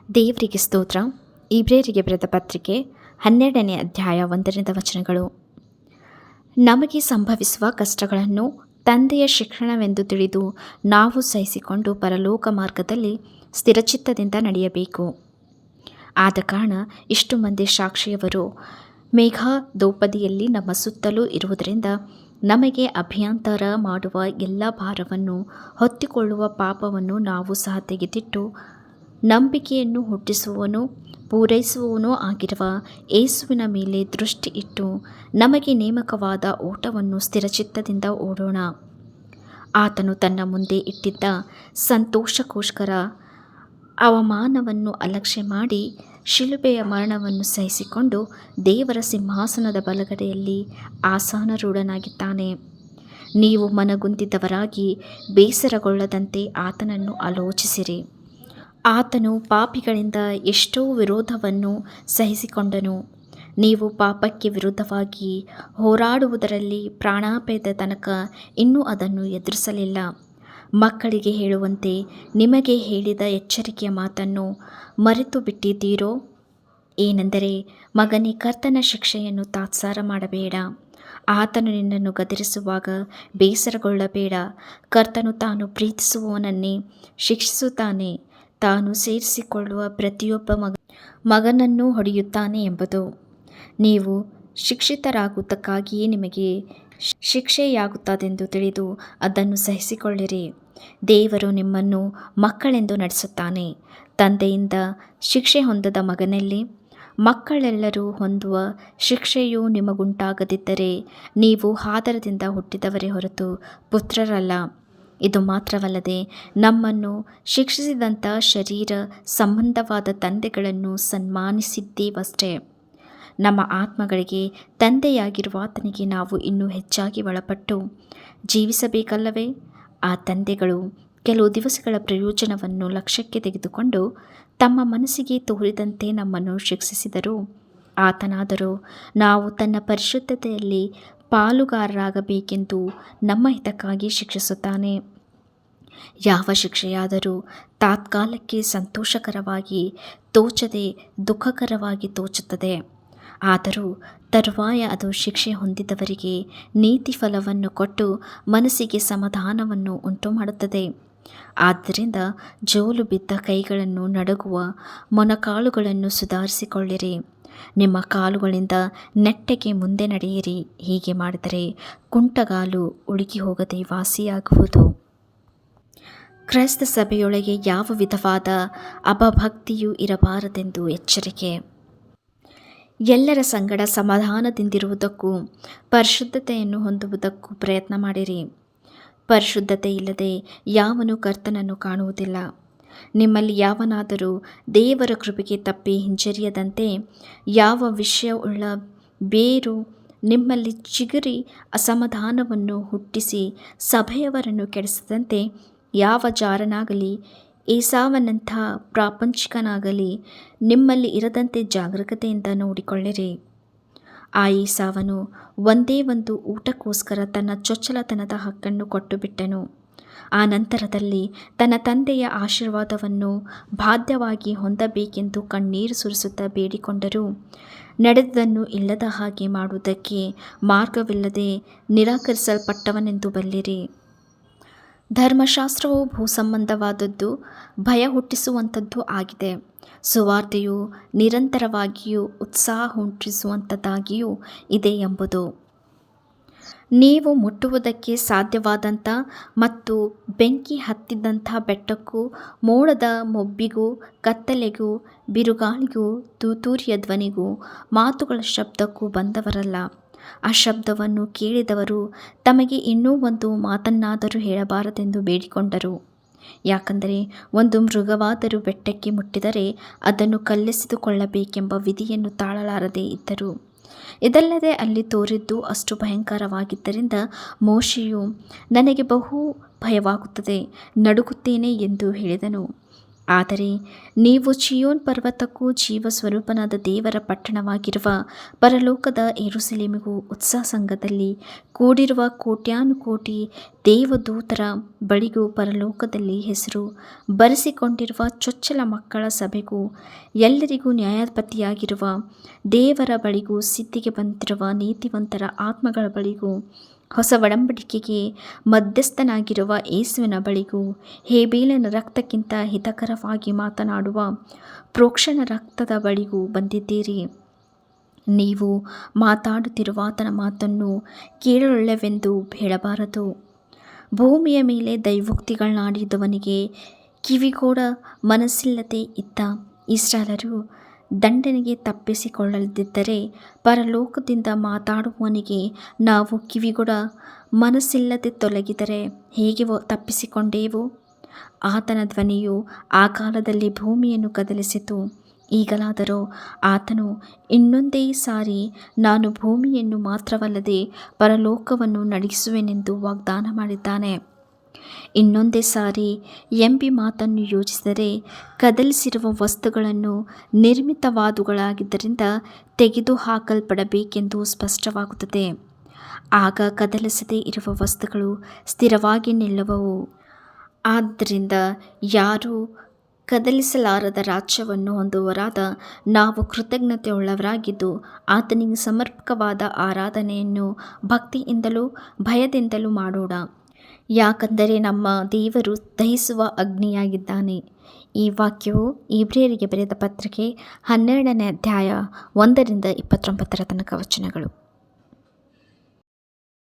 ದೇವರಿಗೆ ಸ್ತೋತ್ರ. ಇಬ್ರಿಯರಿಗೆ ಬರೆದ ಪತ್ರಿಕೆ 12ನೇ ಅಧ್ಯಾಯ 1ನೇ ವಚನಗಳು. ನಮಗೆ ಸಂಭವಿಸುವ ಕಷ್ಟಗಳನ್ನು ತಂದೆಯ ಶಿಕ್ಷಣವೆಂದು ತಿಳಿದು ನಾವು ಸಹಿಸಿಕೊಂಡು ಪರಲೋಕ ಮಾರ್ಗದಲ್ಲಿ ಸ್ಥಿರಚಿತ್ತದಿಂದ ನಡೆಯಬೇಕು. ಆದ ಕಾರಣ ಇಷ್ಟು ಮಂದಿ ಸಾಕ್ಷಿಯವರು ಮೇಘದೋಪಾದಿಯಲ್ಲಿ ನಮ್ಮ ಸುತ್ತಲೂ ಇರುವುದರಿಂದ ನಮಗೆ ಅಭ್ಯಂತರ ಮಾಡುವ ಎಲ್ಲ ಭಾರವನ್ನು ಹೊತ್ತುಕೊಳ್ಳುವ ಪಾಪವನ್ನು ನಾವು ಸಹ ತೆಗೆದಿಟ್ಟು ನಂಬಿಕೆಯನ್ನು ಹುಟ್ಟಿಸುವವನು ಪೂರೈಸುವವನೂ ಆಗಿರುವ ಯೇಸುವಿನ ಮೇಲೆ ದೃಷ್ಟಿ ಇಟ್ಟು ನಮಗೆ ನೇಮಕವಾದ ಓಟವನ್ನು ಸ್ಥಿರಚಿತ್ತದಿಂದ ಓಡೋಣ. ಆತನು ತನ್ನ ಮುಂದೆ ಇಟ್ಟಿದ್ದ ಸಂತೋಷಕ್ಕೋಸ್ಕರ ಅವಮಾನವನ್ನು ಅಲಕ್ಷ್ಯ ಮಾಡಿ ಶಿಲುಬೆಯ ಮರಣವನ್ನು ಸಹಿಸಿಕೊಂಡು ದೇವರ ಸಿಂಹಾಸನದ ಬಲಗಡೆಯಲ್ಲಿ ಆಸನಾರೂಢನಾಗಿದ್ದಾನೆ. ನೀವು ಮನಗುಂದಿದವರಾಗಿ ಬೇಸರಗೊಳ್ಳದಂತೆ ಆತನನ್ನು ಆಲೋಚಿಸಿರಿ. ಆತನು ಪಾಪಿಗಳಿಂದ ಎಷ್ಟೋ ವಿರೋಧವನ್ನು ಸಹಿಸಿಕೊಂಡನು. ನೀವು ಪಾಪಕ್ಕೆ ವಿರುದ್ಧವಾಗಿ ಹೋರಾಡುವುದರಲ್ಲಿ ಪ್ರಾಣಾಪಾಯದ ತನಕ ಇನ್ನೂ ಅದನ್ನು ಎದುರಿಸಲಿಲ್ಲ. ಮಕ್ಕಳಿಗೆ ಹೇಳುವಂತೆ ನಿಮಗೆ ಹೇಳಿದ ಎಚ್ಚರಿಕೆಯ ಮಾತನ್ನು ಮರೆತು ಬಿಟ್ಟಿದ್ದೀರೋ? ಏನೆಂದರೆ, ಮಗನೇ, ಕರ್ತನ ಶಿಕ್ಷೆಯನ್ನು ತಾತ್ಸಾರ ಮಾಡಬೇಡ. ಆತನು ನಿನ್ನನ್ನು ಗದರಿಸುವಾಗ ಬೇಸರಗೊಳ್ಳಬೇಡ. ಕರ್ತನು ತಾನು ಪ್ರೀತಿಸುವವನನ್ನೇ ಶಿಕ್ಷಿಸುತ್ತಾನೆ. ತಾನು ಸೇರಿಸಿಕೊಳ್ಳುವ ಪ್ರತಿಯೊಬ್ಬ ಮಗನನ್ನು ಹೊಡೆಯುತ್ತಾನೆ ಎಂಬುದು. ನೀವು ಶಿಕ್ಷಿತರಾಗುವುದಕ್ಕಾಗಿಯೇ ನಿಮಗೆ ಶಿಕ್ಷೆಯಾಗುತ್ತದೆಂದು ತಿಳಿದು ಅದನ್ನು ಸಹಿಸಿಕೊಳ್ಳಿರಿ. ದೇವರು ನಿಮ್ಮನ್ನು ಮಕ್ಕಳೆಂದು ನಡೆಸುತ್ತಾನೆ. ತಂದೆಯಿಂದ ಶಿಕ್ಷೆ ಹೊಂದದ ಮಗನಲ್ಲಿ ಮಕ್ಕಳೆಲ್ಲರೂ ಹೊಂದುವ ಶಿಕ್ಷೆಯು ನಿಮಗುಂಟಾಗದಿದ್ದರೆ ನೀವು ಆದರದಿಂದ ಹುಟ್ಟಿದವರೇ ಹೊರತು ಪುತ್ರರಲ್ಲ. ಇದು ಮಾತ್ರವಲ್ಲದೆ ನಮ್ಮನ್ನು ಶಿಕ್ಷಿಸಿದಂಥ ಶರೀರ ಸಂಬಂಧವಾದ ತಂದೆಗಳನ್ನು ಸನ್ಮಾನಿಸಿದ್ದೇವಷ್ಟೇ. ನಮ್ಮ ಆತ್ಮಗಳಿಗೆ ತಂದೆಯಾಗಿರುವ ಆತನಿಗೆ ನಾವು ಇನ್ನೂ ಹೆಚ್ಚಾಗಿ ಒಳಪಟ್ಟು ಜೀವಿಸಬೇಕಲ್ಲವೇ? ಆ ತಂದೆಗಳು ಕೆಲವು ದಿವಸಗಳ ಪ್ರಯೋಜನವನ್ನು ಲಕ್ಷ್ಯಕ್ಕೆ ತೆಗೆದುಕೊಂಡು ತಮ್ಮ ಮನಸ್ಸಿಗೆ ತೋರಿದಂತೆ ನಮ್ಮನ್ನು ಶಿಕ್ಷಿಸಿದರು. ಆತನಾದರೂ ನಾವು ತನ್ನ ಪರಿಶುದ್ಧತೆಯಲ್ಲಿ ಪಾಲುಗಾರರಾಗಬೇಕೆಂದು ನಮ್ಮ ಹಿತಕ್ಕಾಗಿ ಶಿಕ್ಷಿಸುತ್ತಾನೆ. ಯಾವ ಶಿಕ್ಷೆಯಾದರೂ ತಾತ್ಕಾಲಕ್ಕೆ ಸಂತೋಷಕರವಾಗಿ ತೋಚದೆ ದುಃಖಕರವಾಗಿ ತೋಚುತ್ತದೆ. ಆದರೂ ತರುವಾಯ ಅದು ಶಿಕ್ಷೆ ಹೊಂದಿದವರಿಗೆ ನೀತಿ ಫಲವನ್ನು ಕೊಟ್ಟು ಮನಸ್ಸಿಗೆ ಸಮಾಧಾನವನ್ನು ಉಂಟುಮಾಡುತ್ತದೆ. ಆದ್ದರಿಂದ ಜೋಲು ಬಿದ್ದ ಕೈಗಳನ್ನು ನಡುಗುವ ಮೊಣಕಾಲುಗಳನ್ನು ಸುಧಾರಿಸಿಕೊಳ್ಳಿರಿ. ನಿಮ್ಮ ಕಾಲುಗಳಿಂದ ನೆಟ್ಟಗೆ ಮುಂದೆ ನಡೆಯಿರಿ. ಹೀಗೆ ಮಾಡಿದರೆ ಕುಂಟಗಾಲು ಉಳುಕಿ ಹೋಗದೆ ವಾಸಿಯಾಗುವುದು. ಕ್ರೈಸ್ತ ಸಭೆಯೊಳಗೆ ಯಾವ ವಿಧವಾದ ಅಪಭಕ್ತಿಯೂ ಇರಬಾರದೆಂದು ಎಚ್ಚರಿಕೆ. ಎಲ್ಲರ ಸಂಗಡ ಸಮಾಧಾನದಿಂದಿರುವುದಕ್ಕೂ ಪರಿಶುದ್ಧತೆಯನ್ನು ಹೊಂದುವುದಕ್ಕೂ ಪ್ರಯತ್ನ ಮಾಡಿರಿ. ಪರಿಶುದ್ಧತೆ ಇಲ್ಲದೆ ಯಾವನೂ ಕರ್ತನನ್ನು ಕಾಣುವುದಿಲ್ಲ. ನಿಮ್ಮಲ್ಲಿ ಯಾವನಾದರೂ ದೇವರ ಕೃಪೆಗೆ ತಪ್ಪಿ ಹಿಂಜರಿಯದಂತೆ ಯಾವ ವಿಷಯವುಳ್ಳ ಬೇರು ನಿಮ್ಮಲ್ಲಿ ಚಿಗುರಿ ಅಸಮಾಧಾನವನ್ನು ಹುಟ್ಟಿಸಿ ಸಭೆಯವರನ್ನು ಕೆಡಿಸದಂತೆ ಯಾವ ಜಾರನಾಗಲಿ ಏಸಾವನಂಥ ಪ್ರಾಪಂಚಿಕನಾಗಲಿ ನಿಮ್ಮಲ್ಲಿ ಇರದಂತೆ ಜಾಗರೂಕತೆಯಿಂದ ನೋಡಿಕೊಳ್ಳಿರಿ. ಆ ಏಸಾವನು ಒಂದೇ ಒಂದು ಊಟಕ್ಕೋಸ್ಕರ ತನ್ನ ಚೊಚ್ಚಲತನದ ಹಕ್ಕನ್ನು ಕೊಟ್ಟುಬಿಟ್ಟನು. ಆ ನಂತರದಲ್ಲಿ ತನ್ನ ತಂದೆಯ ಆಶೀರ್ವಾದವನ್ನು ಬಾಧ್ಯವಾಗಿ ಹೊಂದಬೇಕೆಂದು ಕಣ್ಣೀರು ಸುರಿಸುತ್ತಾ ಬೇಡಿಕೊಂಡರೂ ನಡೆದುದನ್ನು ಇಲ್ಲದ ಹಾಗೆ ಮಾಡುವುದಕ್ಕೆ ಮಾರ್ಗವಿಲ್ಲದೆ ನಿರಾಕರಿಸಲ್ಪಟ್ಟವನೆಂದು ಬಲ್ಲಿರಿ. ಧರ್ಮಶಾಸ್ತ್ರವು ಭೂಸಂಬಂಧವಾದದ್ದು, ಭಯ ಹುಟ್ಟಿಸುವಂಥದ್ದು ಆಗಿದೆ. ಸುವಾರ್ತೆಯು ನಿರಂತರವಾಗಿಯೂ ಉತ್ಸಾಹ ಹುಟ್ಟಿಸುವಂಥದ್ದಾಗಿಯೂ ಇದೆ ಎಂಬುದು. ನೀವು ಮುಟ್ಟುವುದಕ್ಕೆ ಸಾಧ್ಯವಾದಂಥ ಮತ್ತು ಬೆಂಕಿ ಹತ್ತಿದಂಥ ಬೆಟ್ಟಕ್ಕೂ ಮೋಡದ ಮೊಬ್ಬಿಗೂ ಕತ್ತಲೆಗೂ ಬಿರುಗಾಳಿಗೂ ತುತ್ತೂರಿಯ ಧ್ವನಿಗೂ ಮಾತುಗಳ ಶಬ್ದಕ್ಕೂ ಬಂದವರಲ್ಲ. ಆ ಶಬ್ದವನ್ನು ಕೇಳಿದವರು ತಮಗೆ ಇನ್ನೂ ಒಂದು ಮಾತನ್ನಾದರೂ ಹೇಳಬಾರದೆಂದು ಬೇಡಿಕೊಂಡರು. ಯಾಕಂದರೆ ಒಂದು ಮೃಗವಾದರೂ ಬೆಟ್ಟಕ್ಕೆ ಮುಟ್ಟಿದರೆ ಅದನ್ನು ಕಲ್ಲೆಸೆದುಕೊಳ್ಳಬೇಕೆಂಬ ವಿಧಿಯನ್ನು ತಾಳಲಾರದೆ ಇದ್ದರು. ಇದಲ್ಲದೆ ಅಲ್ಲಿ ತೋರಿದ್ದು ಅಷ್ಟು ಭಯಂಕರವಾಗಿದ್ದರಿಂದ ಮೋಶೆಯು ನನಗೆ ಬಹು ಭಯವಾಗುತ್ತದೆ, ನಡುಗುತ್ತೇನೆ ಎಂದು ಹೇಳಿದನು. ಆದರೆ ನೀವು ಚಿಯೋನ್ ಪರ್ವತಕ್ಕೂ ಜೀವ ಸ್ವರೂಪನಾದ ದೇವರ ಪಟ್ಟಣವಾಗಿರುವ ಪರಲೋಕದ ಯೆರೂಸಲೇಮಿಗೂ ಉತ್ಸಾಹ ಸಂಘದಲ್ಲಿ ಕೂಡಿರುವ ಕೋಟ್ಯಾನುಕೋಟಿ ದೇವದೂತರ ಬಳಿಗೂ ಪರಲೋಕದಲ್ಲಿ ಹೆಸರು ಬರೆಸಿಕೊಂಡಿರುವ ಚೊಚ್ಚಲ ಮಕ್ಕಳ ಸಭೆಗೂ ಎಲ್ಲರಿಗೂ ನ್ಯಾಯಾಧಿಪತಿಯಾಗಿರುವ ದೇವರ ಬಳಿಗೂ ಸಿದ್ಧಿಗೆ ಬಂದಿರುವ ನೀತಿವಂತರ ಆತ್ಮಗಳ ಬಳಿಗೂ ಹೊಸ ಒಡಂಬಡಿಕೆಗೆ ಮಧ್ಯಸ್ಥನಾಗಿರುವ ಯೇಸುವಿನ ಬಳಿಗೂ ಹೇಬೇಲನ ರಕ್ತಕ್ಕಿಂತ ಹಿತಕರವಾಗಿ ಮಾತನಾಡುವ ಪ್ರೋಕ್ಷಣ ರಕ್ತದ ಬಳಿಗೂ ಬಂದಿದ್ದೀರಿ. ನೀವು ಮಾತಾಡುತ್ತಿರುವಾತನ ಮಾತನ್ನು ಕೇಳಲೊಲ್ಲೆವೆಂದು ಹೇಳಬಾರದು. ಭೂಮಿಯ ಮೇಲೆ ದೈವೋಕ್ತಿಗಳನ್ನಾಡಿದವನಿಗೆ ಕಿವಿಗೊಡ ಮನಸ್ಸಿಲ್ಲದೆ ಇದ್ದ ಇಸ್ರಾಯೇಲ್ಯರು ದಂಡನೆಗೆ ತಪ್ಪಿಸಿಕೊಳ್ಳದಿದ್ದರೆ, ಪರಲೋಕದಿಂದ ಮಾತಾಡುವವನಿಗೆ ನಾವು ಕಿವಿಗೊಡ ಮನಸ್ಸಿಲ್ಲದೆ ತೊಲಗಿದರೆ ಹೇಗೆ ತಪ್ಪಿಸಿಕೊಂಡೇವು? ಆತನ ಧ್ವನಿಯು ಆ ಕಾಲದಲ್ಲಿ ಭೂಮಿಯನ್ನು ಕದಲಿಸಿತು. ಈಗಲಾದರೋ ಆತನು ಇನ್ನೊಂದೇ ಸಾರಿ ನಾನು ಭೂಮಿಯನ್ನು ಮಾತ್ರವಲ್ಲದೆ ಪರಲೋಕವನ್ನು ನಡುಗಿಸುವೆನೆಂದು ವಾಗ್ದಾನ ಮಾಡಿದ್ದಾನೆ. ಇನ್ನೊಂದೇ ಸಾರಿ ಎಂಬಿ ಮಾತನ್ನು ಯೋಚಿಸಿದರೆ, ಕದಲಿಸಿರುವ ವಸ್ತುಗಳನ್ನು ನಿರ್ಮಿತವಾದವುಗಳಾಗಿದ್ದರಿಂದ ತೆಗೆದುಹಾಕಲ್ಪಡಬೇಕೆಂದು ಸ್ಪಷ್ಟವಾಗುತ್ತದೆ. ಆಗ ಕದಲಿಸದೇ ಇರುವ ವಸ್ತುಗಳು ಸ್ಥಿರವಾಗಿ ನಿಲ್ಲುವವು. ಆದ್ದರಿಂದ ಯಾರೂ ಕದಲಿಸಲಾರದ ರಾಜ್ಯವನ್ನು ಹೊಂದುವವರಾದ ನಾವು ಕೃತಜ್ಞತೆಯುಳ್ಳವರಾಗಿದ್ದು ಆತನಿಗೆ ಸಮರ್ಪಕವಾದ ಆರಾಧನೆಯನ್ನು ಭಕ್ತಿಯಿಂದಲೂ ಭಯದಿಂದಲೂ ಮಾಡೋಣ. ಯಾಕಂದರೆ ನಮ್ಮ ದೇವರು ದಹಿಸುವ ಅಗ್ನಿಯಾಗಿದ್ದಾನೆ. ಈ ವಾಕ್ಯವು ಇಬ್ರಿಯರಿಗೆ ಬರೆದ ಪತ್ರಿಕೆ 12ನೇ ಅಧ್ಯಾಯ 1 ರಿಂದ 29 ವಚನಗಳು.